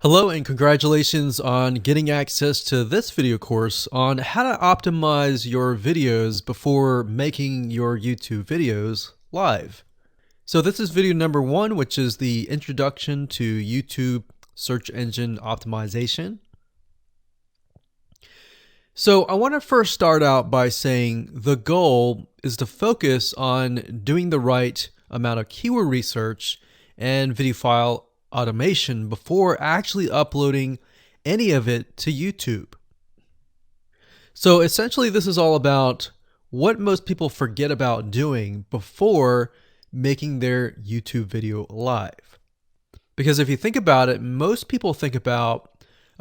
Hello and congratulations on getting access to this video course on how to optimize your videos before making your YouTube videos live. So this is video number 1, which is the introduction to YouTube search engine optimization. So I want to first start out by saying the goal is to focus on doing the right amount of keyword research and video file automation before actually uploading any of it to YouTube. So essentially this is all about what most people forget about doing before making their YouTube video live. Because if you think about it, most people think about,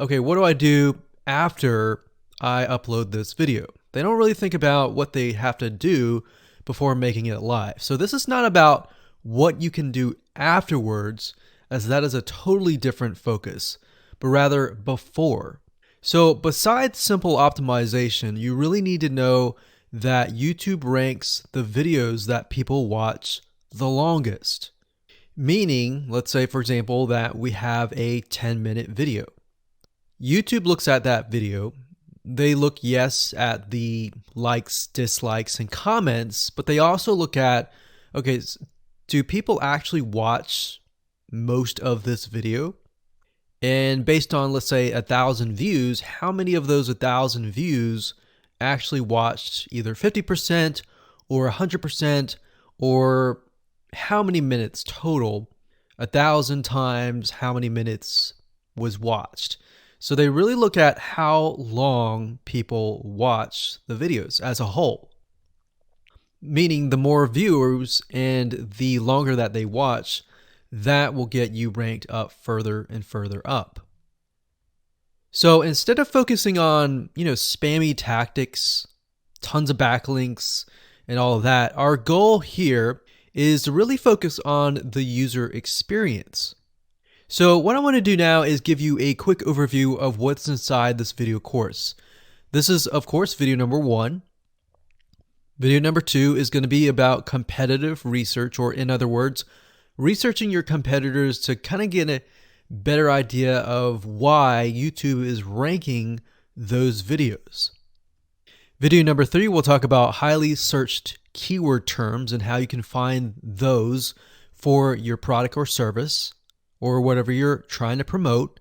okay, what do I do after I upload this video? They don't really think about what they have to do before making it live. So this is not about what you can do afterwards, as that is a totally different focus, but rather before. So besides simple optimization, you really need to know that YouTube ranks the videos that people watch the longest. Meaning, let's say for example that we have a 10-minute video. YouTube looks at that video. They look, yes, at the likes, dislikes, and comments, but they also look at, okay, do people actually watch most of this video? And based on, let's say, 1,000 views, how many of those 1,000 views actually watched either 50% or 100%, or how many minutes total? 1,000 times how many minutes was watched. So they really look at how long people watch the videos as a whole. Meaning the more viewers and the longer that they watch, that will get you ranked up further and further up. So instead of focusing on, spammy tactics, tons of backlinks, and all of that, our goal here is to really focus on the user experience. So what I want to do now is give you a quick overview of what's inside this video course. This is, of course, video number 1. Video number 2 is going to be about competitive research, or in other words, researching your competitors to kind of get a better idea of why YouTube is ranking those videos. Video number 3, we'll talk about highly searched keyword terms and how you can find those for your product or service or whatever you're trying to promote.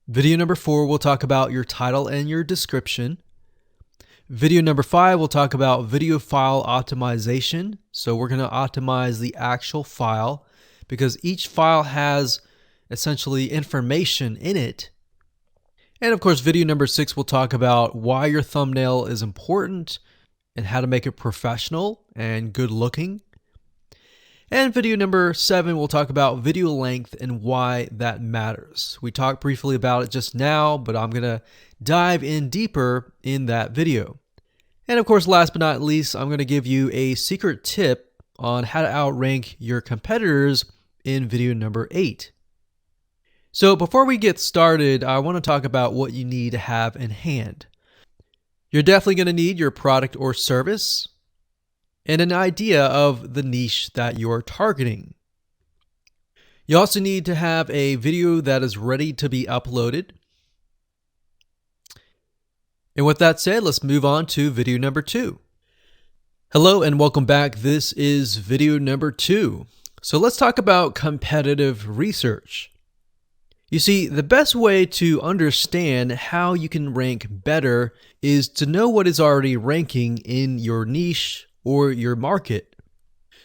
Video number 4, we'll talk about your title and your description. Video number 5, we'll talk about video file optimization. So we're going to optimize the actual file, because each file has essentially information in it. And of course, video number 6 will talk about why your thumbnail is important and how to make it professional and good looking. And video number 7 will talk about video length and why that matters. We talked briefly about it just now, but I'm going to dive in deeper in that video. And of course, last but not least, I'm going to give you a secret tip on how to outrank your competitors in video number 8. So before we get started, I want to talk about what you need to have in hand. You're definitely going to need your product or service and an idea of the niche that you're targeting. You also need to have a video that is ready to be uploaded. And with that said, let's move on to video number 2. Hello and welcome back. This is video number 2. So let's talk about competitive research. You see, the best way to understand how you can rank better is to know what is already ranking in your niche or your market.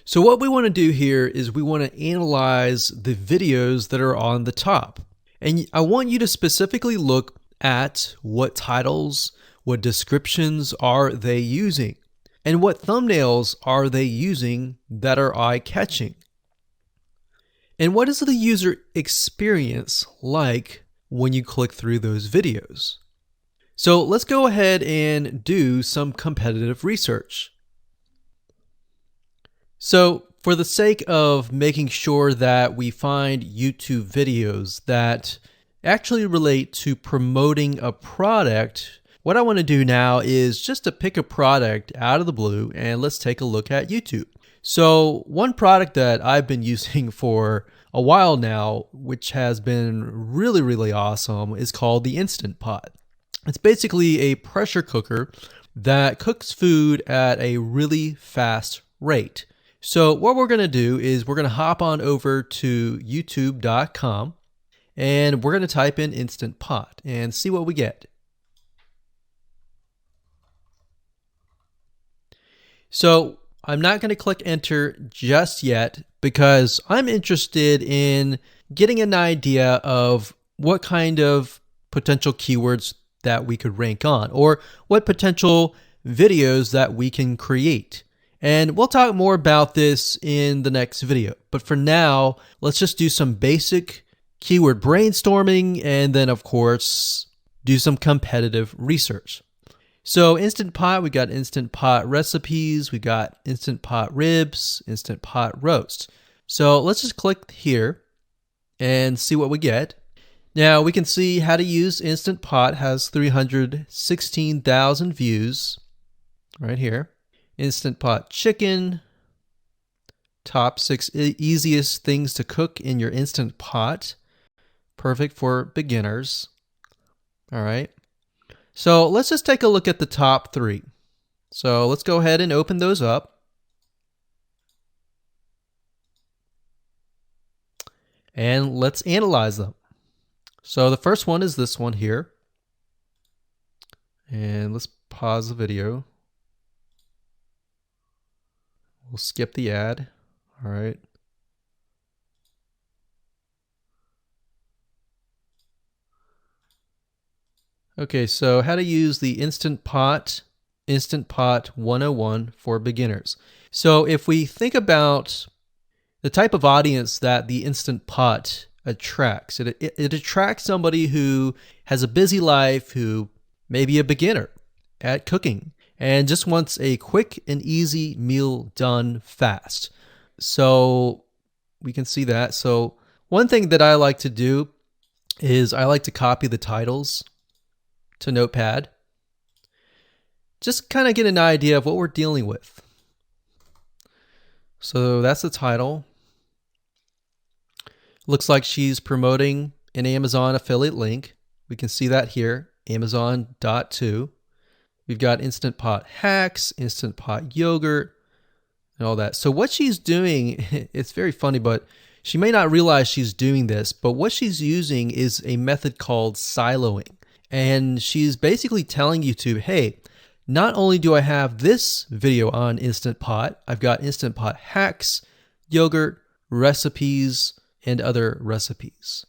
So what we want to do here is we want to analyze the videos that are on the top. And I want you to specifically look at what titles, what descriptions are they using, and what thumbnails are they using that are eye-catching. And what is the user experience like when you click through those videos? So let's go ahead and do some competitive research. So for the sake of making sure that we find YouTube videos that actually relate to promoting a product, what I want to do now is just to pick a product out of the blue and let's take a look at YouTube. So one product that I've been using for a while now, which has been really, really awesome, is called the Instant Pot. It's basically a pressure cooker that cooks food at a really fast rate. So what we're going to do is we're going to hop on over to youtube.com and we're going to type in Instant Pot and see what we get. So I'm not going to click enter just yet because I'm interested in getting an idea of what kind of potential keywords that we could rank on, or what potential videos that we can create. And we'll talk more about this in the next video. But for now, let's just do some basic keyword brainstorming and then, of course, do some competitive research. So Instant Pot, we got Instant Pot recipes, we got Instant Pot ribs, Instant Pot roast. So let's just click here and see what we get. Now we can see how to use Instant Pot has 316,000 views right here. Instant Pot chicken, top 6 easiest things to cook in your Instant Pot. Perfect for beginners. All right. So let's just take a look at the top 3. So let's go ahead and open those up. And let's analyze them. So the first one is this one here. And let's pause the video. We'll skip the ad. All right. Okay, so how to use the Instant Pot 101 for beginners. So if we think about the type of audience that the Instant Pot attracts, it attracts somebody who has a busy life, who may be a beginner at cooking and just wants a quick and easy meal done fast. So we can see that. So one thing that I like to do is I like to copy the titles to Notepad. Just kind of get an idea of what we're dealing with. So that's the title. Looks like she's promoting an Amazon affiliate link. We can see that here, Amazon.to. We've got Instant Pot hacks, Instant Pot yogurt, and all that. So what she's doing, it's very funny, but she may not realize she's doing this, but what she's using is a method called siloing. And she's basically telling YouTube, hey, not only do I have this video on Instant Pot, I've got Instant Pot hacks, yogurt, recipes, and other recipes.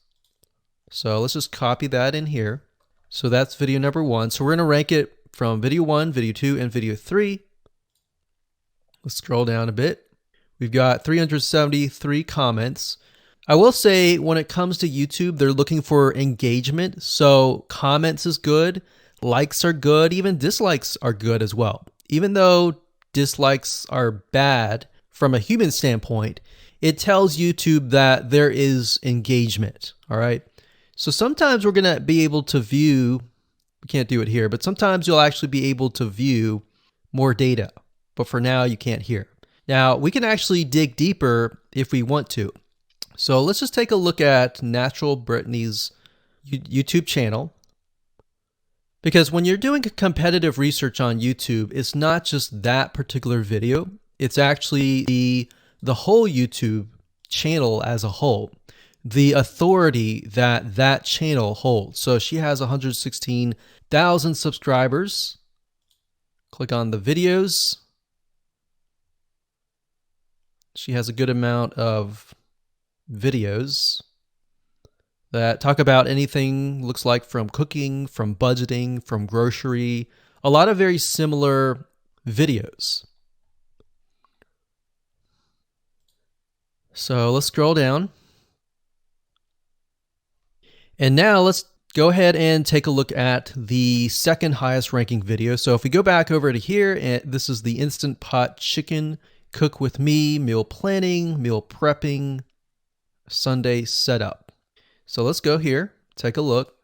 So let's just copy that in here. So that's video number 1. So we're going to rank it from video 1, video 2, and video 3. Let's scroll down a bit. We've got 373 comments. I will say when it comes to YouTube, they're looking for engagement. So comments is good, likes are good, even dislikes are good as well. Even though dislikes are bad from a human standpoint, it tells YouTube that there is engagement. All right. So sometimes we're going to be able to view, we can't do it here, but sometimes you'll actually be able to view more data. But for now, you can't hear. Now, we can actually dig deeper if we want to. So let's just take a look at Natural Brittany's YouTube channel. Because when you're doing competitive research on YouTube, it's not just that particular video. It's actually the whole YouTube channel as a whole. The authority that that channel holds. So she has 116,000 subscribers. Click on the videos. She has a good amount of videos that talk about anything, looks like from cooking, from budgeting, from grocery, a lot of very similar videos. So let's scroll down. And now let's go ahead and take a look at the second highest ranking video. So if we go back over to here, and this is the Instant Pot chicken, cook with me, meal planning, meal prepping, Sunday setup. So let's go here, take a look.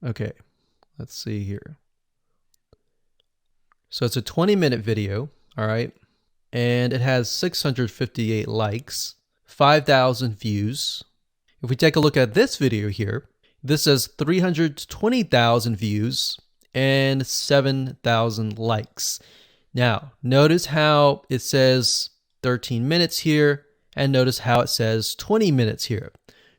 Okay, let's see here. So it's a 20-minute video, all right? And it has 658 likes, 5,000 views. If we take a look at this video here, this has 320,000 views and 7,000 likes. Now, notice how it says 13 minutes here, and notice how it says 20 minutes here.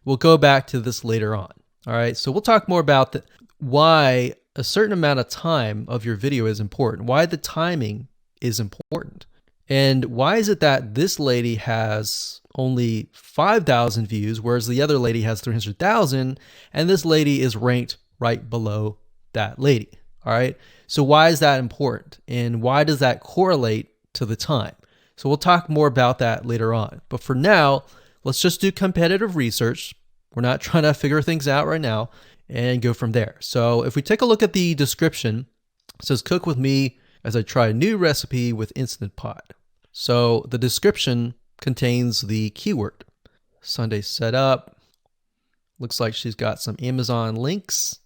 We'll go back to this later on. All right, so we'll talk more about why a certain amount of time of your video is important, why the timing is important. And why is it that this lady has only 5,000 views, whereas the other lady has 300,000, and this lady is ranked right below that lady? All right. So why is that important? And why does that correlate to the time? So we'll talk more about that later on. But for now, let's just do competitive research. We're not trying to figure things out right now and go from there. So if we take a look at the description, it says cook with me as I try a new recipe with Instant Pot. So the description contains the keyword. Sunday setup. Looks like she's got some Amazon links.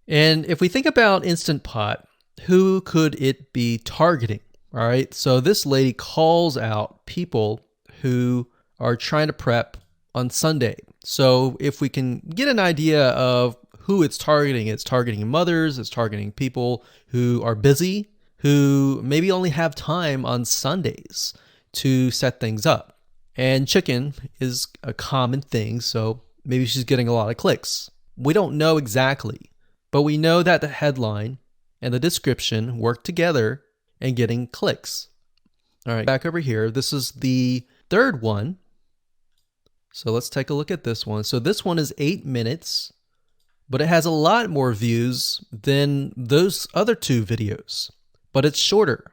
And if we think about Instant Pot, who could it be targeting? All right, so this lady calls out people who are trying to prep on Sunday. So if we can get an idea of who it's targeting mothers, it's targeting people who are busy, who maybe only have time on Sundays to set things up. And chicken is a common thing, so maybe she's getting a lot of clicks. We don't know exactly, but we know that the headline and the description work together and getting clicks. All right, back over here, this is the third one. So let's take a look at this one. So this one is 8 minutes, but it has a lot more views than those other two videos, but it's shorter.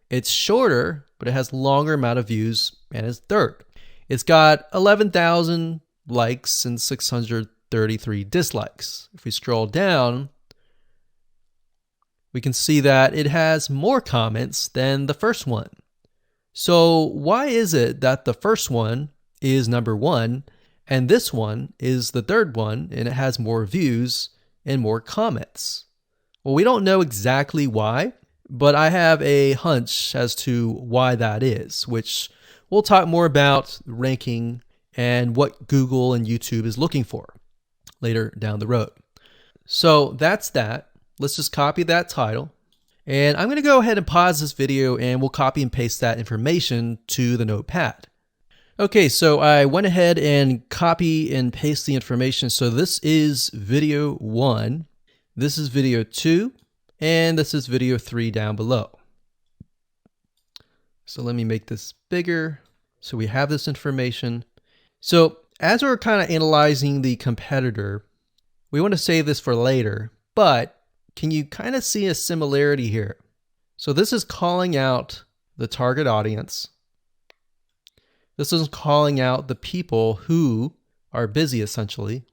It's shorter, but it has longer amount of views and it's third. It's got 11,000 likes and 633 dislikes. If we scroll down, we can see that it has more comments than the first one. So why is it that the first one is number one and this one is the third one and it has more views and more comments? Well, we don't know exactly why, but I have a hunch as to why that is, which we'll talk more about ranking and what Google and YouTube is looking for later down the road. So that's that. Let's just copy that title. And I'm going to go ahead and pause this video and we'll copy and paste that information to the notepad. Okay, so I went ahead and copy and paste the information. So this is video 1, this is video 2, and this is video 3 down below. So let me make this bigger so we have this information. So as we're kind of analyzing the competitor, we want to save this for later, but can you kind of see a similarity here? So this is calling out the target audience. This is calling out the people who are busy essentially.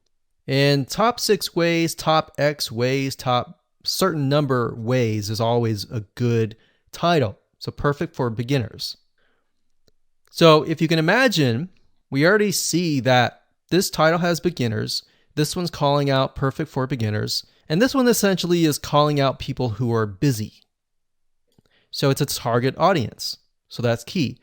And top 6 ways, top X ways, top certain number ways is always a good title. So perfect for beginners. So if you can imagine, we already see that this title has beginners. This one's calling out perfect for beginners. And this one essentially is calling out people who are busy. So it's a target audience. So that's key.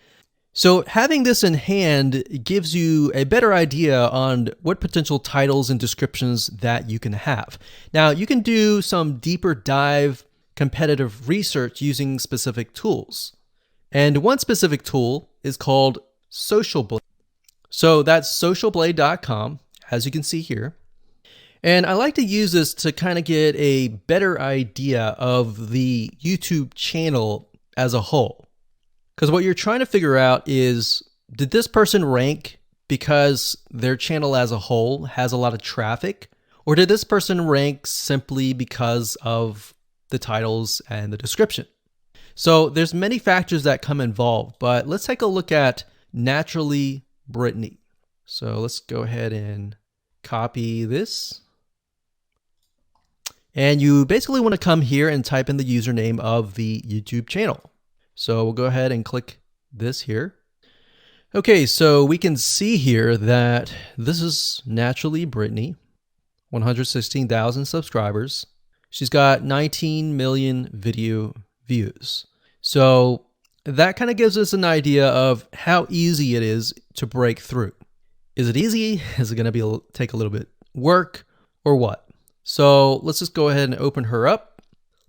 So having this in hand gives you a better idea on what potential titles and descriptions that you can have. Now, you can do some deeper dive competitive research using specific tools. And one specific tool is called SocialBlade. So that's socialblade.com, as you can see here. And I like to use this to kind of get a better idea of the YouTube channel as a whole. Because what you're trying to figure out is, did this person rank because their channel as a whole has a lot of traffic? Or did this person rank simply because of the titles and the description? So there's many factors that come involved, but let's take a look at Naturally Brittany. So let's go ahead and copy this. And you basically want to come here and type in the username of the YouTube channel. So we'll go ahead and click this here. Okay, so we can see here that this is Naturally Brittany, 116,000 subscribers. She's got 19 million video views. So that kind of gives us an idea of how easy it is to break through. Is it easy? Is it going to take a little bit work or what? So let's just go ahead and open her up,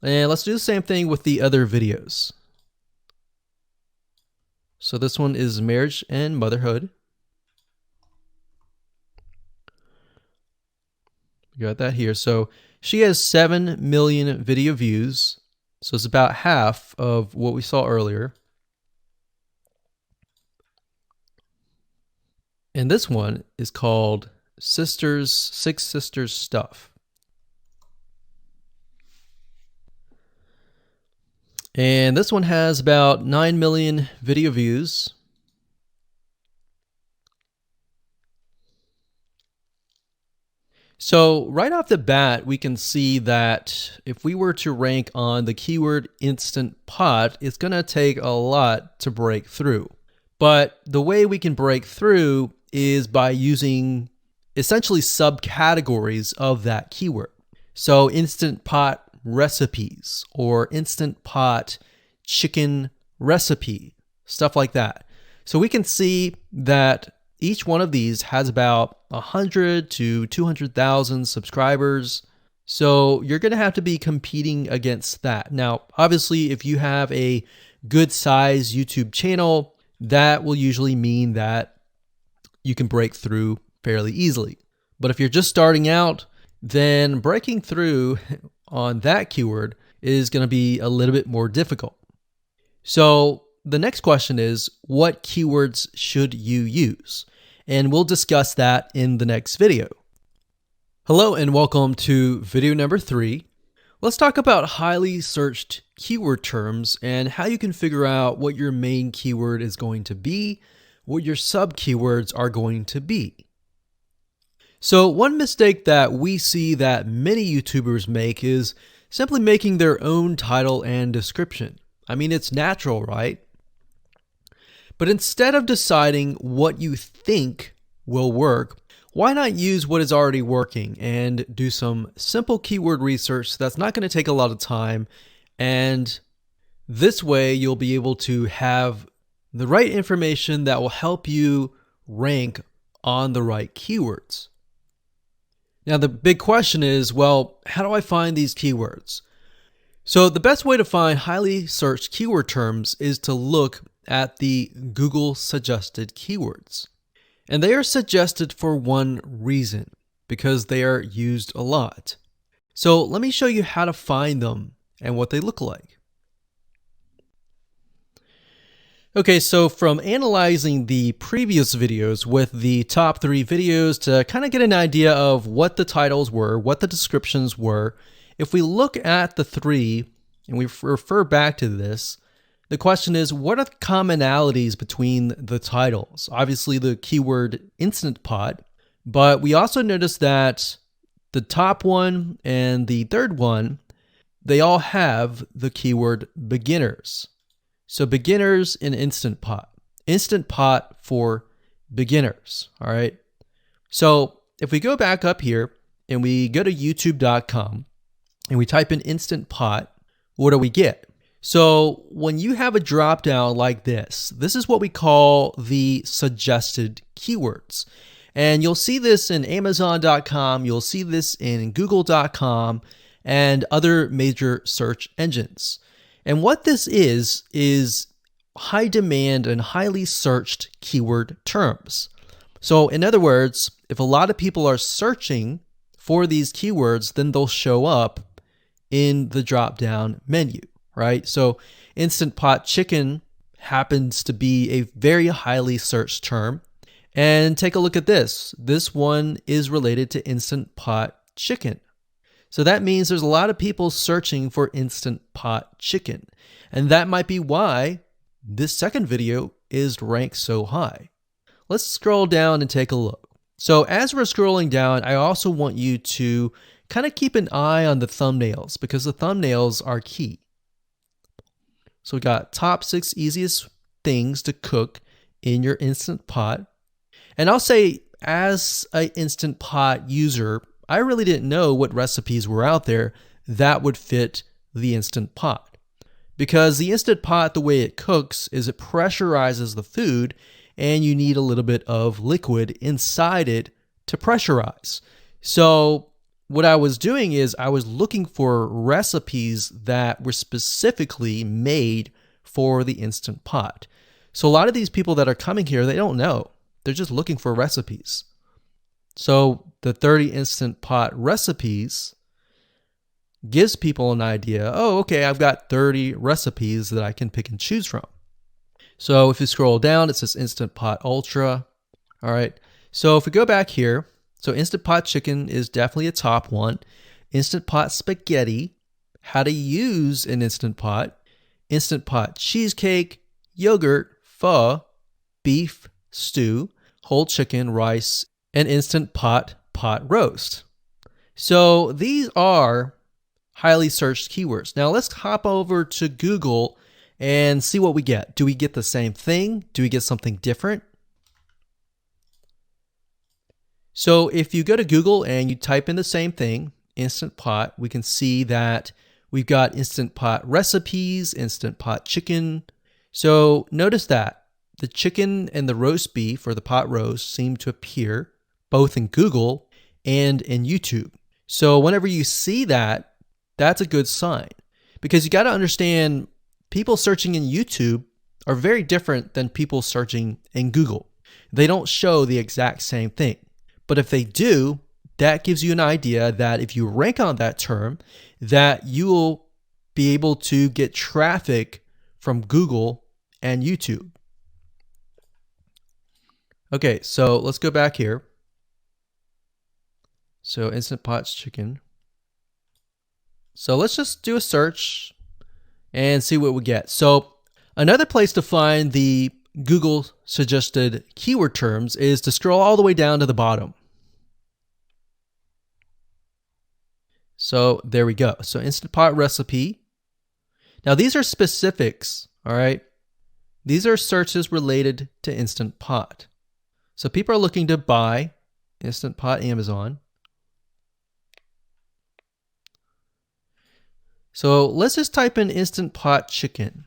and let's do the same thing with the other videos. So this one is marriage and motherhood. We got that here. So she has 7 million video views. So it's about half of what we saw earlier. And this one is called Six Sisters Stuff. And this one has about 9 million video views. So right off the bat, we can see that if we were to rank on the keyword Instant Pot, it's going to take a lot to break through. But the way we can break through is by using essentially subcategories of that keyword. So Instant Pot recipes or Instant Pot chicken recipe, stuff like that. So we can see that each one of these has about 100 to 200,000 subscribers. So you're going to have to be competing against that. Now, obviously, if you have a good size YouTube channel, that will usually mean that you can break through fairly easily. But if you're just starting out, then breaking through on that keyword is going to be a little bit more difficult. So the next question is, what keywords should you use? And we'll discuss that in the next video. Hello and welcome to video number 3. Let's talk about highly searched keyword terms and how you can figure out what your main keyword is going to be, what your sub keywords are going to be. So one mistake that we see that many YouTubers make is simply making their own title and description. I mean, it's natural, right? But instead of deciding what you think will work, why not use what is already working and do some simple keyword research that's not going to take a lot of time, and this way you'll be able to have the right information that will help you rank on the right keywords. Now the big question is, well, how do I find these keywords? So the best way to find highly searched keyword terms is to look at the Google suggested keywords. And they are suggested for one reason, because they are used a lot. So let me show you how to find them and what they look like. Okay, so from analyzing the previous videos with the top 3 videos to kind of get an idea of what the titles were, what the descriptions were, if we look at the 3 and we refer back to this, the question is, what are the commonalities between the titles? Obviously the keyword Instant Pot, but we also notice that the top one and the third one, they all have the keyword beginners. So beginners in Instant Pot. Instant Pot for beginners, all right? So if we go back up here and we go to youtube.com and we type in Instant Pot, what do we get? So when you have a drop down like this is what we call the suggested keywords. And you'll see this in Amazon.com, you'll see this in Google.com and other major search engines. And what this is high demand and highly searched keyword terms. So in other words, if a lot of people are searching for these keywords, then they'll show up in the drop down menu. Right? So Instant Pot chicken happens to be a very highly searched term. And take a look at this. This one is related to Instant Pot chicken. So that means there's a lot of people searching for Instant Pot chicken. And that might be why this second video is ranked so high. Let's scroll down and take a look. So as we're scrolling down, I also want you to kind of keep an eye on the thumbnails because the thumbnails are key. So we got top 6 easiest things to cook in your Instant Pot. And I'll say, as an Instant Pot user, I really didn't know what recipes were out there that would fit the Instant Pot. Because the Instant Pot, the way it cooks is it pressurizes the food, and you need a little bit of liquid inside it to pressurize. So what I was doing is I was looking for recipes that were specifically made for the Instant Pot. So a lot of these people that are coming here, they don't know. They're just looking for recipes. So the 30 Instant Pot recipes gives people an idea. Oh, okay, I've got 30 recipes that I can pick and choose from. So if you scroll down, it says Instant Pot Ultra. All right. So if we go back here, so Instant Pot Chicken is definitely a top one. Instant Pot Spaghetti, how to use an Instant Pot. Instant Pot Cheesecake, Yogurt, Pho, Beef Stew, Whole Chicken, Rice, and Instant Pot Roast. So these are highly searched keywords. Now let's hop over to Google and see what we get. Do we get the same thing? Do we get something different? So if you go to Google and you type in the same thing, Instant Pot, we can see that we've got Instant Pot recipes, Instant Pot chicken. So notice that the chicken and the roast beef or the pot roast seem to appear both in Google and in YouTube. So whenever you see that, that's a good sign, because you got to understand people searching in YouTube are very different than people searching in Google. They don't show the exact same thing. But if they do, that gives you an idea that if you rank on that term, that you will be able to get traffic from Google and YouTube. Okay, so let's go back here. So Instant Pot Chicken. So let's just do a search and see what we get. So another place to find the Google suggested keyword terms is to scroll all the way down to the bottom. So there we go. So Instant Pot recipe. Now these are specifics, all right? These are searches related to Instant Pot. So people are looking to buy Instant Pot Amazon. So let's just type in Instant Pot Chicken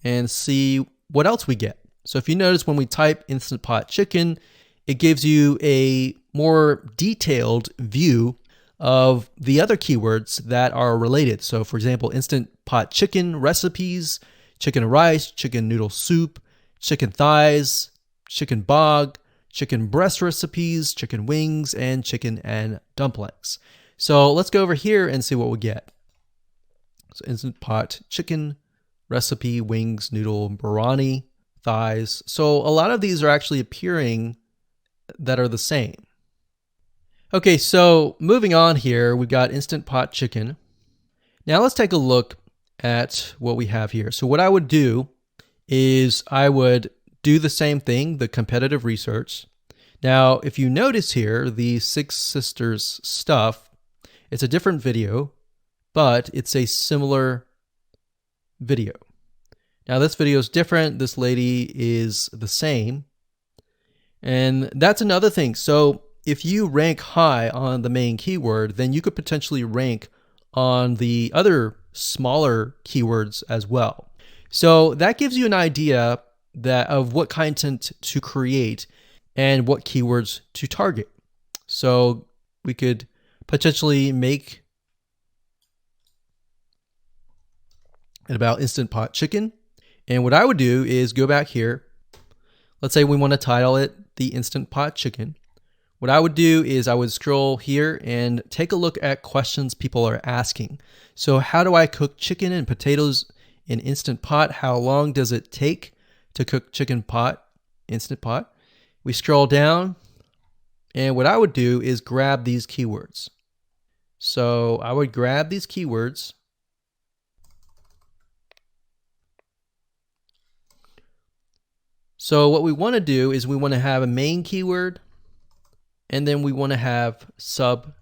and see what else we get. So if you notice, when we type Instant Pot Chicken, it gives you a more detailed view of the other keywords that are related. So for example, Instant Pot Chicken recipes, chicken and rice, chicken noodle soup, chicken thighs, chicken bog, chicken breast recipes, chicken wings, and chicken and dumplings. So let's go over here and see what we get. So Instant Pot Chicken recipe, wings, noodle, biryani, thighs. So a lot of these are actually appearing that are the same. Okay, so moving on here, we've got Instant Pot Chicken. Now let's take a look at what we have here. So what I would do is I would do the same thing, the competitive research. Now, if you notice here, the Six Sisters stuff, it's a different video, but it's a similar video. Now this video is different. This lady is the same. And that's another thing. So if you rank high on the main keyword, then you could potentially rank on the other smaller keywords as well. So that gives you an idea of what content to create and what keywords to target. So we could potentially make it about Instant Pot Chicken. And what I would do is go back here. Let's say we want to title it the Instant Pot Chicken. What I would do is I would scroll here and take a look at questions people are asking. So how do I cook chicken and potatoes in Instant Pot? How long does it take to cook chicken pot, Instant Pot? We scroll down, and what I would do is grab these keywords. So I would grab these keywords. So what we want to do is we want to have a main keyword, and then we want to have sub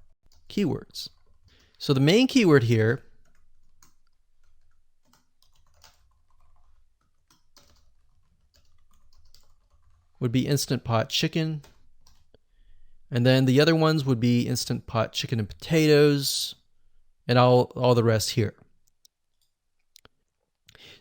keywords. So the main keyword here would be Instant Pot Chicken. And then the other ones would be Instant Pot Chicken and potatoes, and all the rest here.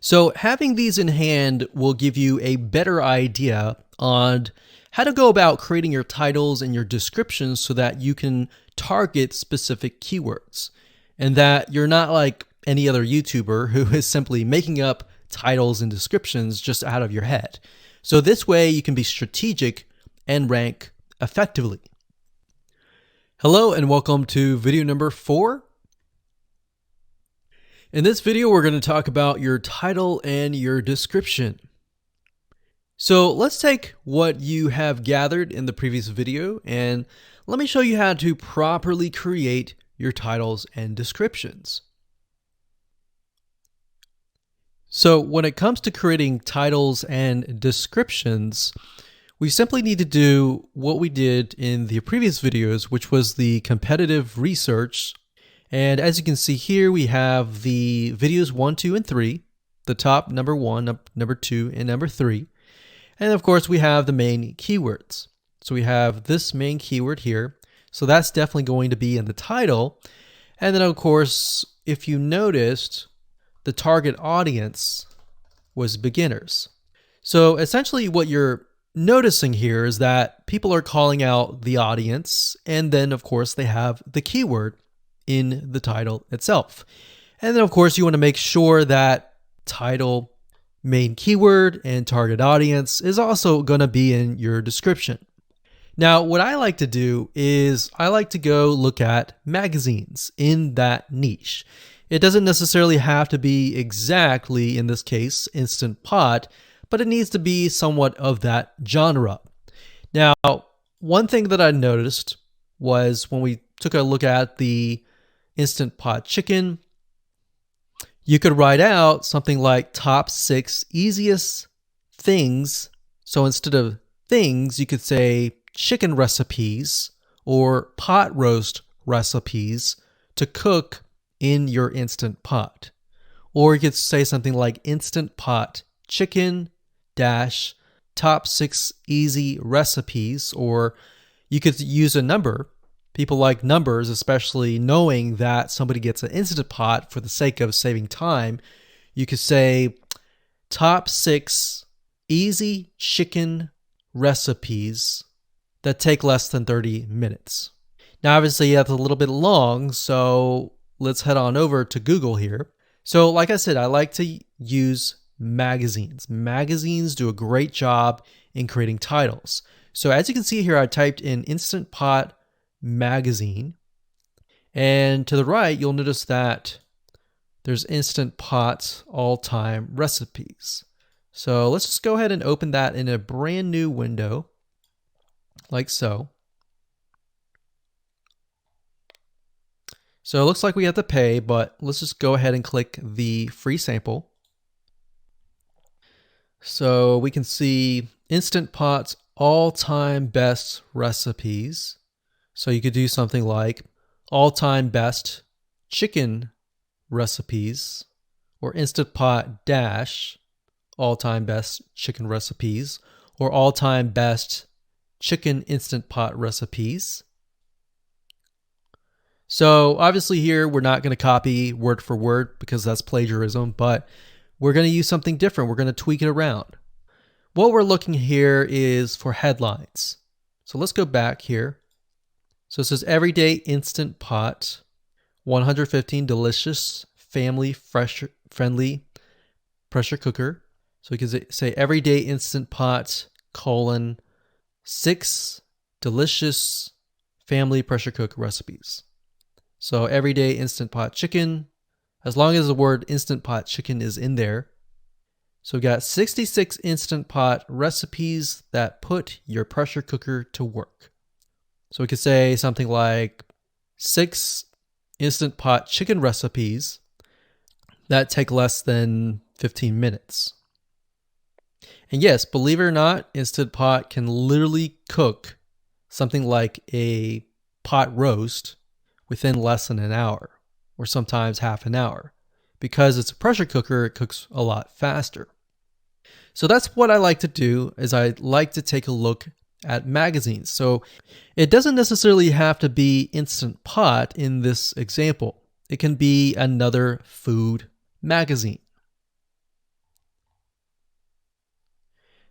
So having these in hand will give you a better idea on how to go about creating your titles and your descriptions so that you can target specific keywords, and that you're not like any other YouTuber who is simply making up titles and descriptions just out of your head. So this way you can be strategic and rank effectively. Hello and welcome to video number 4. In this video, we're going to talk about your title and your description. So let's take what you have gathered in the previous video and let me show you how to properly create your titles and descriptions. So when it comes to creating titles and descriptions, we simply need to do what we did in the previous videos, which was the competitive research. And as you can see here, we have the videos 1, 2, and 3, the top number 1, number 2, and number 3. And of course, we have the main keywords. So we have this main keyword here. So that's definitely going to be in the title. And then of course, if you noticed, the target audience was beginners. So essentially what you're noticing here is that people are calling out the audience, and then of course they have the keyword in the title itself. And then of course you want to make sure that title, main keyword, and target audience is also going to be in your description. Now what I like to do is I like to go look at magazines in that niche. It doesn't necessarily have to be exactly, in this case, Instant Pot, but it needs to be somewhat of that genre. Now, one thing that I noticed was when we took a look at the Instant Pot chicken, you could write out something like top 6 easiest things. So instead of things, you could say chicken recipes or pot roast recipes to cook in your Instant Pot. Or you could say something like Instant Pot chicken dash top 6 easy recipes, or you could use a number. People like numbers, especially knowing that somebody gets an Instant Pot for the sake of saving time. You could say top 6 easy chicken recipes that take less than 30 minutes. Now obviously that's a little bit long, so let's head on over to Google here. So like I said, I like to use magazines. Magazines do a great job in creating titles. So as you can see here, I typed in Instant Pot magazine. And to the right, you'll notice that there's Instant Pot all-time recipes. So let's just go ahead and open that in a brand new window, like so. So it looks like we have to pay, but let's just go ahead and click the free sample. So we can see Instant Pot's all-time best recipes. So you could do something like all-time best chicken recipes, or Instant Pot dash all-time best chicken recipes, or all-time best chicken Instant Pot recipes. So obviously here we're not going to copy word for word because that's plagiarism, but we're going to use something different. We're going to tweak it around. What we're looking here is for headlines. So let's go back here. So it says everyday Instant Pot, 115 delicious, family friendly pressure cooker. So we can say everyday Instant Pot, 6 delicious family pressure cook recipes. So everyday Instant Pot chicken, as long as the word Instant Pot chicken is in there. So we got 66 Instant Pot recipes that put your pressure cooker to work. So we could say something like 6 Instant Pot chicken recipes that take less than 15 minutes. And yes, believe it or not, Instant Pot can literally cook something like a pot roast within less than an hour, or sometimes half an hour. Because it's a pressure cooker, it cooks a lot faster. So that's what I like to do, is I like to take a look at magazines. So it doesn't necessarily have to be Instant Pot in this example. It can be another food magazine.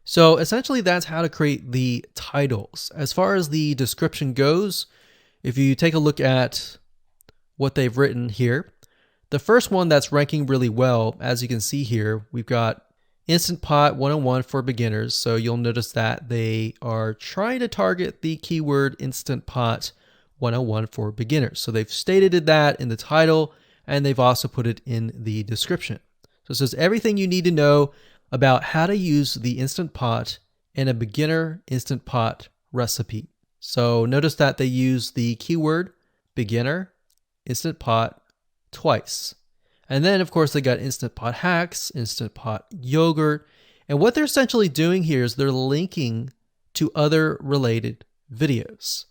So essentially that's how to create the titles. As far as the description goes, if you take a look at what they've written here, the first one that's ranking really well, as you can see here, we've got Instant Pot 101 for beginners. So you'll notice that they are trying to target the keyword Instant Pot 101 for beginners. So they've stated that in the title, and they've also put it in the description. So it says everything you need to know about how to use the Instant Pot in a beginner Instant Pot recipe. So notice that they use the keyword beginner Instant Pot twice. And then, of course, they got Instant Pot hacks, Instant Pot yogurt. And what they're essentially doing here is they're linking to other related videos.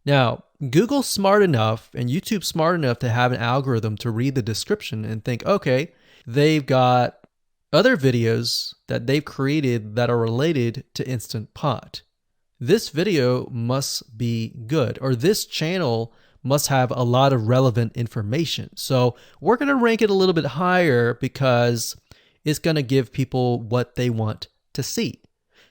Now, Google's smart enough and YouTube's smart enough to have an algorithm to read the description and think, okay, they've got other videos that they've created that are related to Instant Pot. This video must be good, or this channel must have a lot of relevant information. So we're going to rank it a little bit higher because it's going to give people what they want to see.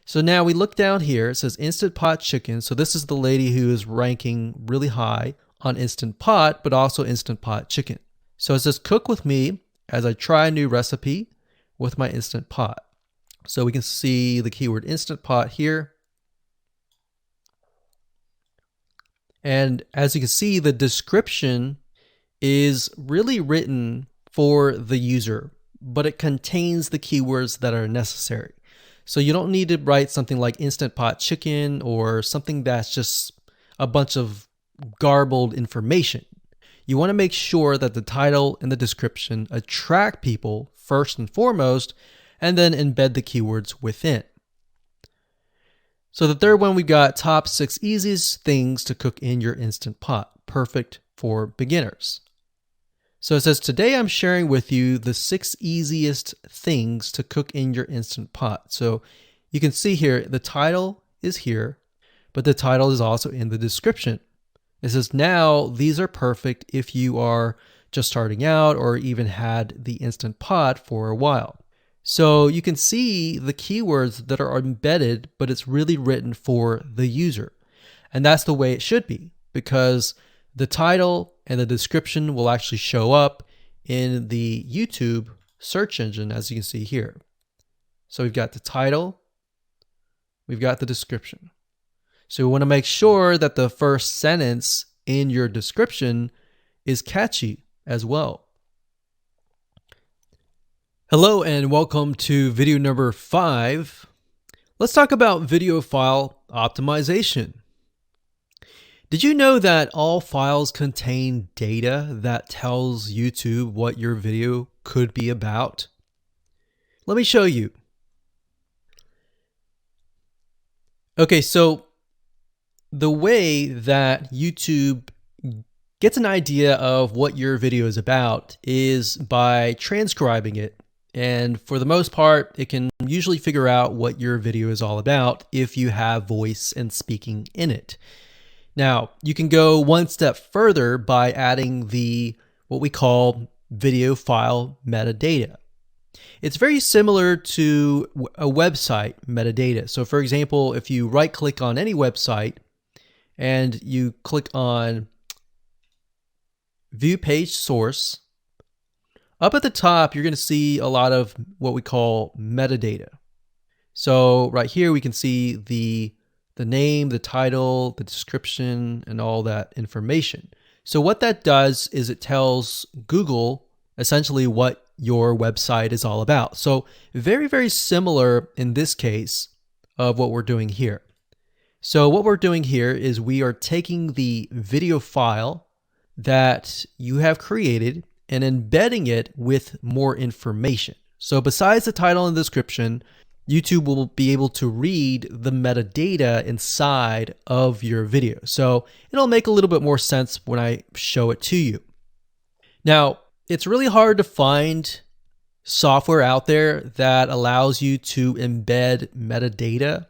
So now we look down here, it says Instant Pot Chicken. So this is the lady who is ranking really high on Instant Pot, but also Instant Pot Chicken. So it says cook with me as I try a new recipe with my Instant Pot. So we can see the keyword Instant Pot here. And as you can see, the description is really written for the user, but it contains the keywords that are necessary. So you don't need to write something like Instant Pot Chicken or something that's just a bunch of garbled information. You want to make sure that the title and the description attract people first and foremost, and then embed the keywords within. So the third one, we've got top 6 easiest things to cook in your Instant Pot, perfect for beginners. So it says, today I'm sharing with you the 6 easiest things to cook in your Instant Pot. So you can see here, the title is here, but the title is also in the description. It says, now these are perfect if you are just starting out or even had the Instant Pot for a while. So you can see the keywords that are embedded, but it's really written for the user. And that's the way it should be, because the title and the description will actually show up in the YouTube search engine, as you can see here. So we've got the title, we've got the description. So we want to make sure that the first sentence in your description is catchy as well. Hello and welcome to video number 5. Let's talk about video file optimization. Did you know that all files contain data that tells YouTube what your video could be about? Let me show you. Okay, so the way that YouTube gets an idea of what your video is about is by transcribing it. And for the most part, it can usually figure out what your video is all about if you have voice and speaking in it. Now, you can go one step further by adding what we call video file metadata. It's very similar to a website metadata. So for example, if you right click on any website and you click on View Page Source, up at the top, you're going to see a lot of what we call metadata. So right here, we can see the name, the title, the description, and all that information. So what that does is it tells Google essentially what your website is all about. So very, very similar in this case of what we're doing here. So what we're doing here is we are taking the video file that you have created and embedding it with more information. So besides the title and description, YouTube will be able to read the metadata inside of your video. So it'll make a little bit more sense when I show it to you. Now, it's really hard to find software out there that allows you to embed metadata,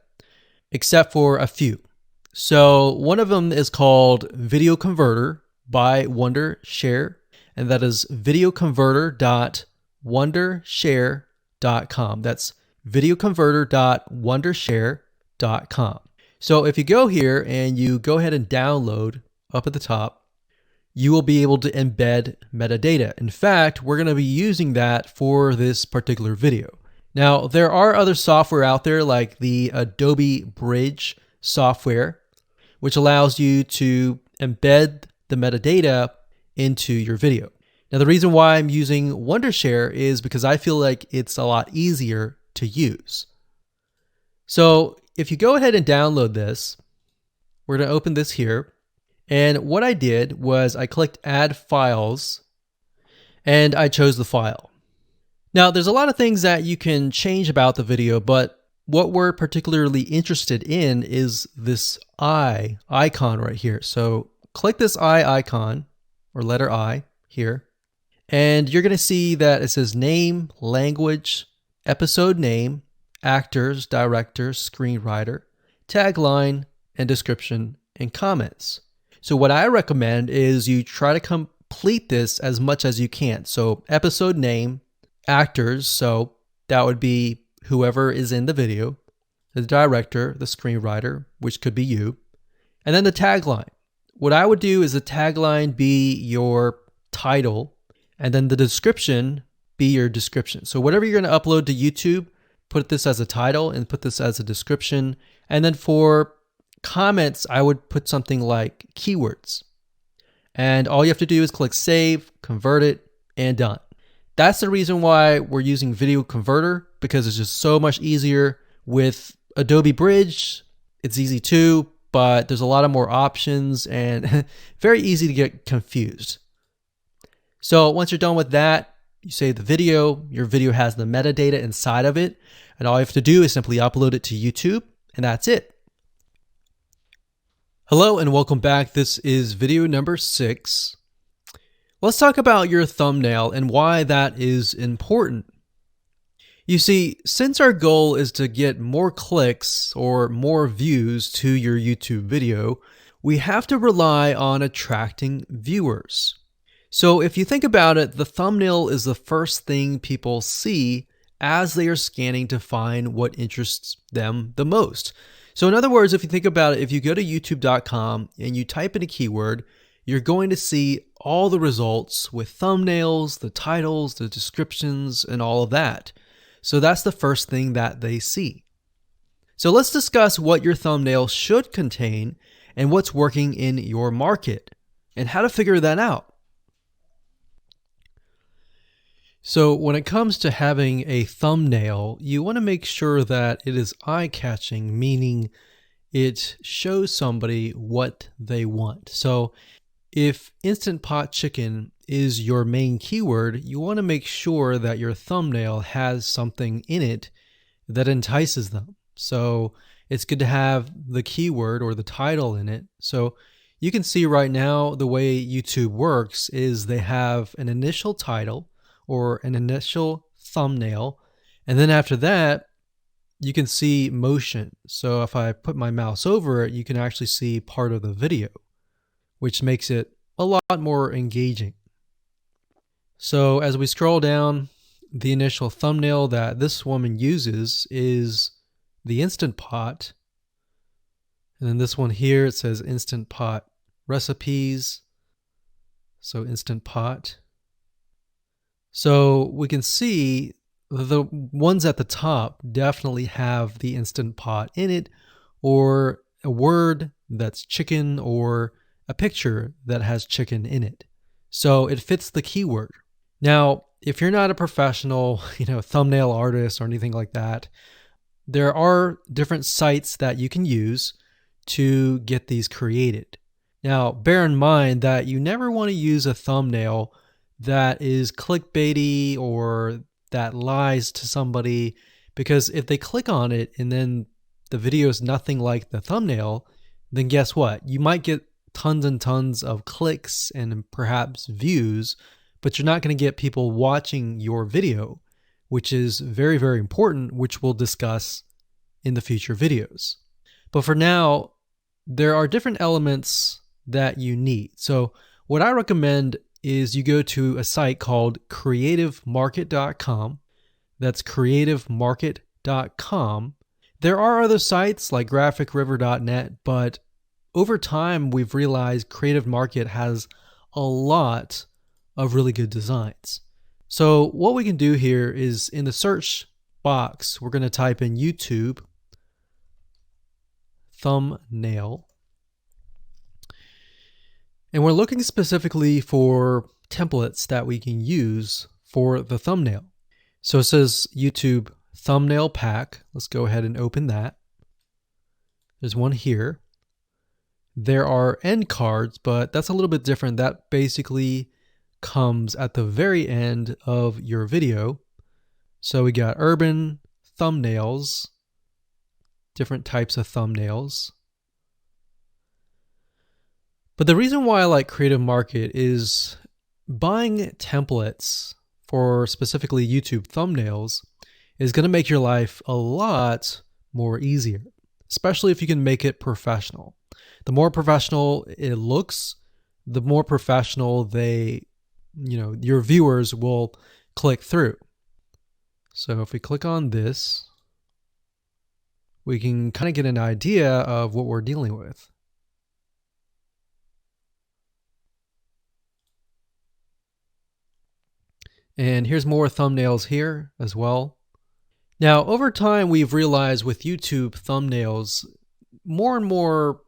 except for a few. So one of them is called Video Converter by Wondershare. and that is videoconverter.wondershare.com. That's videoconverter.wondershare.com. So if you go here and you go ahead and download up at the top, you will be able to embed metadata. In fact, we're going to be using that for this particular video. Now, there are other software out there like the Adobe Bridge software, which allows you to embed the metadata into your video. Now, the reason why I'm using Wondershare is because I feel like it's a lot easier to use. So if you go ahead and download this, we're going to open this here. And what I did was I clicked Add Files, and I chose the file. Now, there's a lot of things that you can change about the video, but what we're particularly interested in is this eye icon right here. So click this eye icon, or letter I here, and you're going to see that it says name, language, episode name, actors, director, screenwriter, tagline, and description, and comments. So what I recommend is you try to complete this as much as you can. So episode name, actors, so that would be whoever is in the video, the director, the screenwriter, which could be you, and then the tagline. What I would do is the tagline be your title, and then the description be your description. So whatever you're going to upload to YouTube, put this as a title and put this as a description. And then for comments, I would put something like keywords. And all you have to do is click save, convert it, and done. That's the reason why we're using Video Converter, because it's just so much easier. With Adobe Bridge, it's easy too, but there's a lot of more options and very easy to get confused. So once you're done with that, you save the video. Your video has the metadata inside of it, and all you have to do is simply upload it to YouTube, and that's it. Hello and welcome back. This is video number 6. Let's talk about your thumbnail and why that is important. You see, since our goal is to get more clicks or more views to your YouTube video, we have to rely on attracting viewers. So if you think about it, the thumbnail is the first thing people see as they are scanning to find what interests them the most. So in other words, if you think about it, if you go to youtube.com and you type in a keyword, you're going to see all the results with thumbnails, the titles, the descriptions, and all of that. So that's the first thing that they see. So let's discuss what your thumbnail should contain and what's working in your market and how to figure that out. So when it comes to having a thumbnail, you want to make sure that it is eye-catching, meaning it shows somebody what they want. So if Instant Pot Chicken is your main keyword, you want to make sure that your thumbnail has something in it that entices them. So it's good to have the keyword or the title in it. So you can see right now the way YouTube works is they have an initial title or an initial thumbnail, and then after that you can see motion. So if I put my mouse over it, you can actually see part of the video, which makes it a lot more engaging. So as we scroll down, the initial thumbnail that this woman uses is the Instant Pot. And then this one here, it says Instant Pot recipes. So Instant Pot. So we can see the ones at the top definitely have the Instant Pot in it, or a word that's chicken, or a picture that has chicken in it. So it fits the keyword. Now, if you're not a professional, thumbnail artist or anything like that, there are different sites that you can use to get these created. Now, bear in mind that you never want to use a thumbnail that is clickbaity or that lies to somebody, because if they click on it and then the video is nothing like the thumbnail, then guess what? You might get tons and tons of clicks and perhaps views, but you're not going to get people watching your video, which is very, very important, which we'll discuss in the future videos. But for now, there are different elements that you need. So what I recommend is you go to a site called creativemarket.com. That's creativemarket.com. There are other sites like graphicriver.net, but over time we've realized Creative Market has a lot of really good designs. So what we can do here is in the search box, we're going to type in YouTube thumbnail. And we're looking specifically for templates that we can use for the thumbnail. So it says YouTube thumbnail pack. Let's go ahead and open that. There's one here. There are end cards, but that's a little bit different. That basically comes at the very end of your video. So we got urban thumbnails, different types of thumbnails. But the reason why I like Creative Market is buying templates for specifically YouTube thumbnails is going to make your life a lot more easier, especially if you can make it professional. The more professional it looks, the more professional your viewers will click through. So if we click on this, we can kind of get an idea of what we're dealing with. And here's more thumbnails here as well. Now, over time, we've realized with YouTube thumbnails, more and more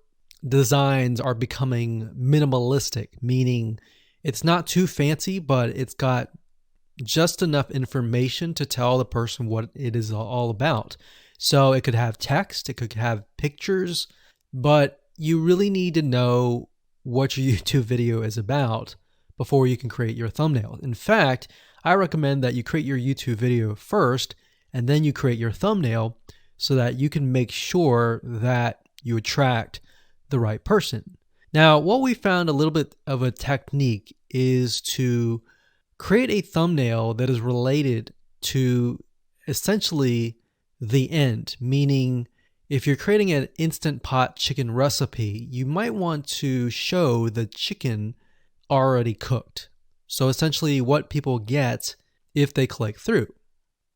designs are becoming minimalistic, meaning it's not too fancy, but it's got just enough information to tell the person what it is all about. So it could have text, it could have pictures, but you really need to know what your YouTube video is about before you can create your thumbnail. In fact, I recommend that you create your YouTube video first and then you create your thumbnail so that you can make sure that you attract the right person. Now, what we found a little bit of a technique is to create a thumbnail that is related to essentially the end, meaning if you're creating an Instant Pot chicken recipe, you might want to show the chicken already cooked. So essentially what people get if they click through.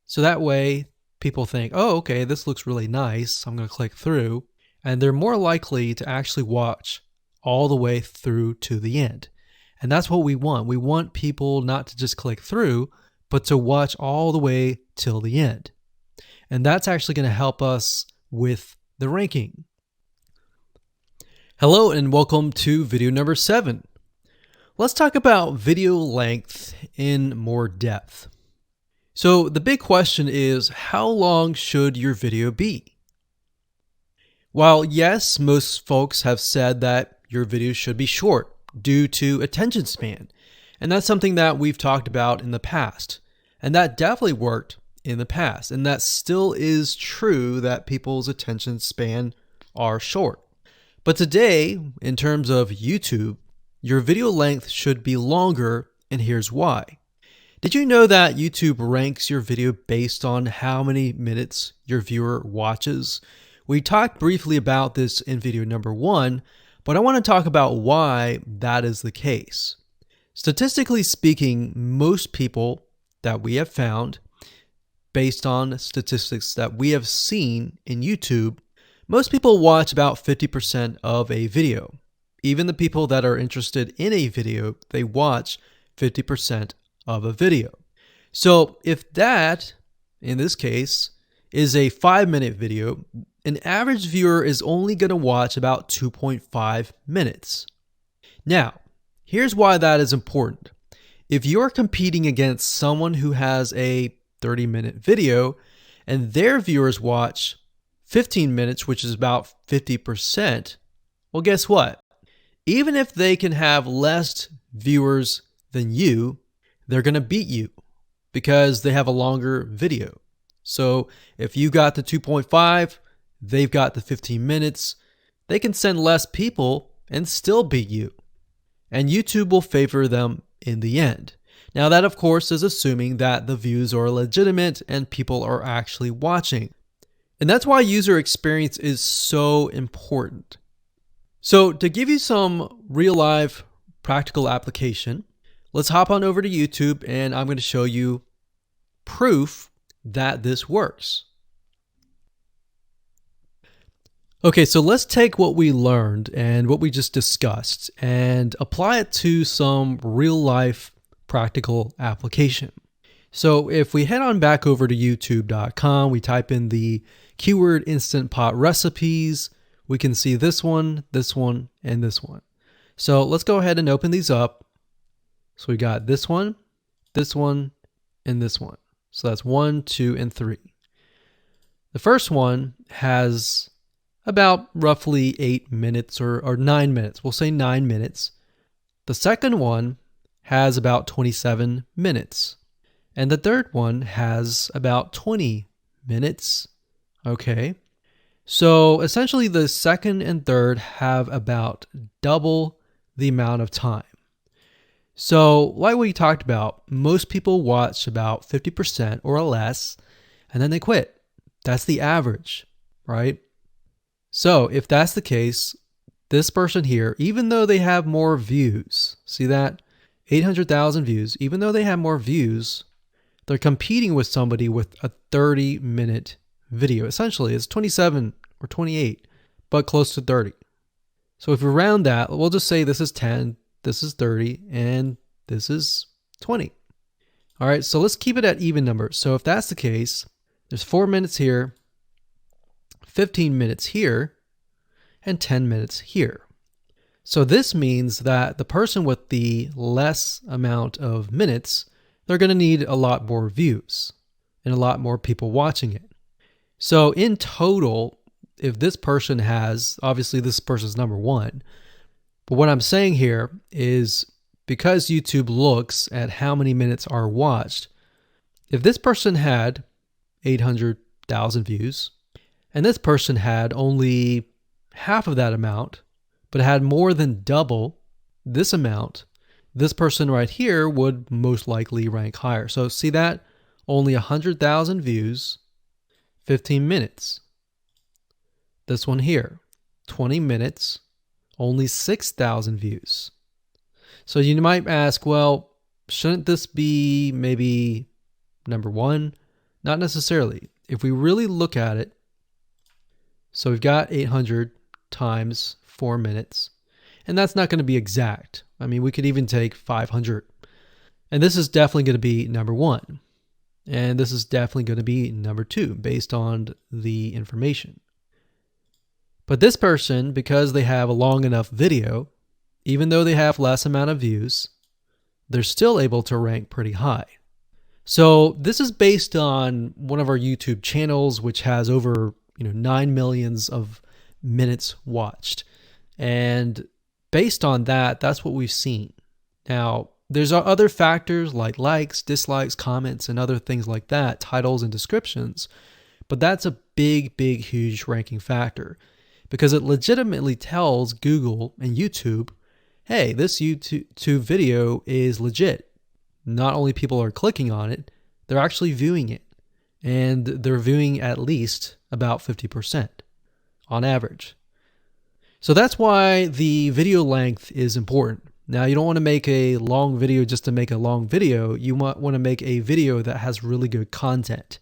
So that way people think, oh, okay, this looks really nice. I'm going to click through. And they're more likely to actually watch all the way through to the end. And that's what we want. We want people not to just click through, but to watch all the way till the end. And that's actually going to help us with the ranking. Hello and welcome to video number 7. Let's talk about video length in more depth. So the big question is, how long should your video be? While yes, most folks have said that your video should be short due to attention span, and that's something that we've talked about in the past, and that definitely worked in the past, and that still is true that people's attention span are short. But today, in terms of YouTube, your video length should be longer, and here's why. Did you know that YouTube ranks your video based on how many minutes your viewer watches? We talked briefly about this in video number 1, but I want to talk about why that is the case. Statistically speaking, most people that we have found, based on statistics that we have seen in YouTube, most people watch about 50% of a video. Even the people that are interested in a video, they watch 50% of a video. So if that, in this case, is a 5-minute video, an average viewer is only going to watch about 2.5 minutes. Now, here's why that is important. If you're competing against someone who has a 30-minute video and their viewers watch 15 minutes, which is about 50%, well, guess what? Even if they can have less viewers than you, they're going to beat you because they have a longer video. So if you got the 2.5, they've got the 15 minutes, they can send less people and still beat you. And YouTube will favor them in the end. Now that, of course, is assuming that the views are legitimate and people are actually watching. And that's why user experience is so important. So to give you some real life practical application, let's hop on over to YouTube and I'm going to show you proof that this works. Okay, so let's take what we learned and what we just discussed and apply it to some real life practical application. So if we head on back over to youtube.com, we type in the keyword Instant Pot recipes, we can see this one, and this one. So let's go ahead and open these up. So we got this one, and this one. So that's 1, 2, and 3. The first one has about roughly 8 minutes or 9 minutes. We'll say 9 minutes. The second one has about 27 minutes. And the third one has about 20 minutes. Okay. So essentially the second and third have about double the amount of time. So like we talked about, most people watch about 50% or less, and then they quit. That's the average, right? So if that's the case, this person here, even though they have more views, see that? 800,000 views, even though they have more views, they're competing with somebody with a 30-minute video. Essentially, it's 27 or 28, but close to 30. So if we round that, we'll just say this is 10, this is 30, and this is 20. All right, so let's keep it at even numbers. So if that's the case, there's 4 minutes here, 15 minutes here, and 10 minutes here. So this means that the person with the less amount of minutes, they're going to need a lot more views and a lot more people watching it. So in total, if this person has, obviously this person's number one, but what I'm saying here is because YouTube looks at how many minutes are watched, if this person had 800,000 views, and this person had only half of that amount, but had more than double this amount, this person right here would most likely rank higher. So see that? Only 100,000 views, 15 minutes. This one here, 20 minutes, only 6,000 views. So you might ask, well, shouldn't this be maybe number one? Not necessarily. If we really look at it, so we've got 800 times 4 minutes, and that's not going to be exact. I mean, we could even take 500. And this is definitely going to be number one. And this is definitely going to be number two based on the information. But this person, because they have a long enough video, even though they have less amount of views, they're still able to rank pretty high. So this is based on one of our YouTube channels, which has over 9 million of minutes watched. And based on that, that's what we've seen. Now, there's other factors like likes, dislikes, comments, and other things like that, titles and descriptions. But that's a big, huge ranking factor because it legitimately tells Google and YouTube, hey, this YouTube video is legit. Not only people are clicking on it, they're actually viewing it. And they're viewing at least about 50% on average. So that's why the video length is important. Now, you don't want to make a long video just to make a long video. You might want to make a video that has really good content.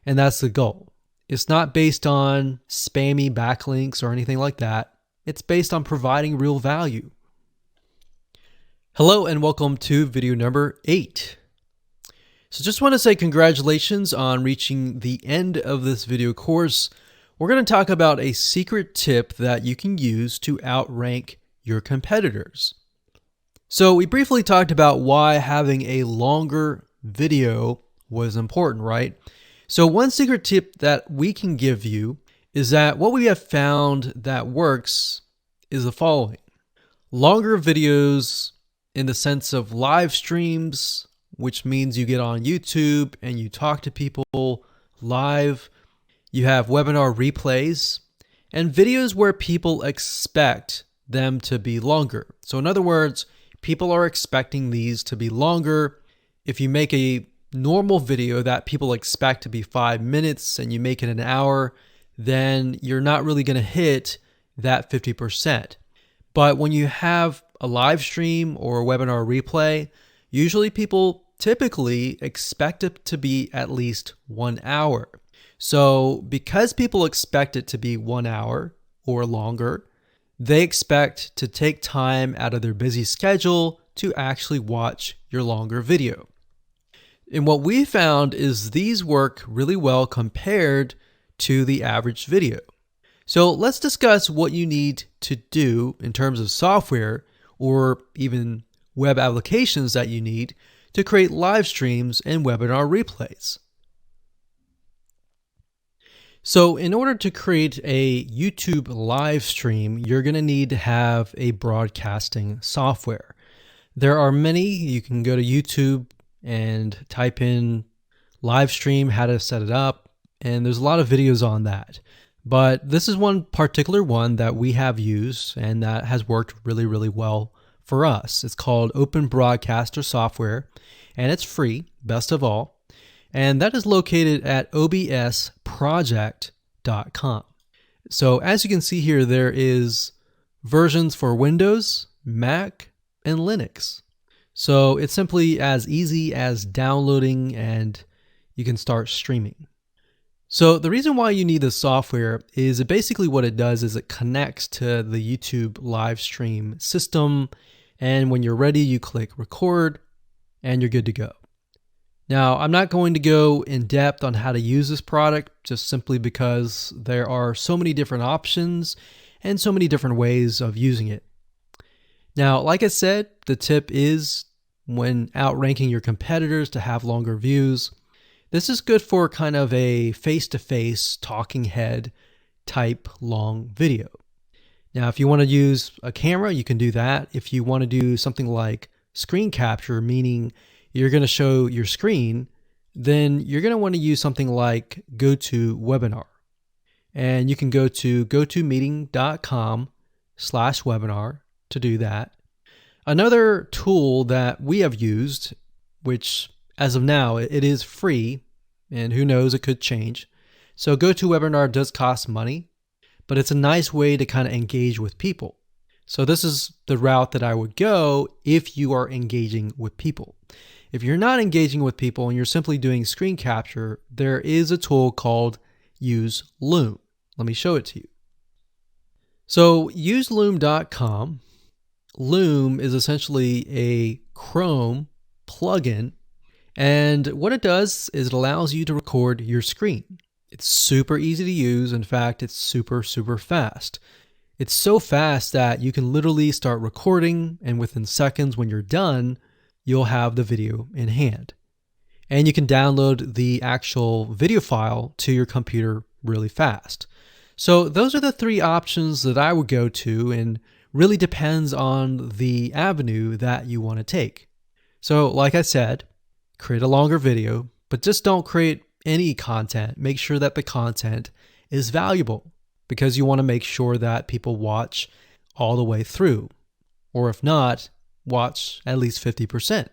And that's the goal. It's not based on spammy backlinks or anything like that. It's based on providing real value. Hello and welcome to video number 8. So just want to say congratulations on reaching the end of this video course. We're going to talk about a secret tip that you can use to outrank your competitors. So we briefly talked about why having a longer video was important, right? So one secret tip that we can give you is that what we have found that works is the following. Longer videos in the sense of live streams, which means you get on YouTube and you talk to people live. You have webinar replays and videos where people expect them to be longer. So in other words, people are expecting these to be longer. If you make a normal video that people expect to be 5 minutes and you make it an hour, then you're not really going to hit that 50%. But when you have a live stream or a webinar replay, Usually people typically expect it to be at least 1 hour. So because people expect it to be 1 hour or longer, they expect to take time out of their busy schedule to actually watch your longer video. And what we found is these work really well compared to the average video. So let's discuss what you need to do in terms of software or even web applications that you need to create live streams and webinar replays. So in order to create a YouTube live stream, you're going to need to have a broadcasting software. There are many. You can go to YouTube and type in live stream, how to set it up, and there's a lot of videos on that. But this is one particular one that we have used and that has worked really, really well for us. It's called Open Broadcaster Software, and it's free, best of all. And that is located at obsproject.com. So as you can see here, there is versions for Windows, Mac, and Linux. So it's simply as easy as downloading and you can start streaming. So the reason why you need this software is basically what it does is it connects to the YouTube live stream system. And when you're ready, you click record and you're good to go. Now, I'm not going to go in depth on how to use this product just simply because there are so many different options and so many different ways of using it. Now, like I said, the tip is when outranking your competitors to have longer views. This is good for kind of a face-to-face talking head type long video. Now, if you want to use a camera, you can do that. If you want to do something like screen capture, meaning you're going to show your screen, then you're going to want to use something like GoToWebinar. And you can go to gotomeeting.com/webinar to do that. Another tool that we have used, which as of now, it is free, and who knows, it could change. So GoToWebinar does cost money, but it's a nice way to kind of engage with people. So this is the route that I would go if you are engaging with people. If you're not engaging with people and you're simply doing screen capture, there is a tool called Use Loom. Let me show it to you. So useloom.com. Loom is essentially a Chrome plugin, and what it does is it allows you to record your screen. It's super easy to use. In fact, it's super, super fast. It's so fast that you can literally start recording, and within seconds when you're done, you'll have the video in hand. And you can download the actual video file to your computer really fast. So those are the three options that I would go to, and really depends on the avenue that you want to take. So like I said, create a longer video, but just don't create any content. Make sure that the content is valuable because you want to make sure that people watch all the way through. Or if not, watch at least 50%.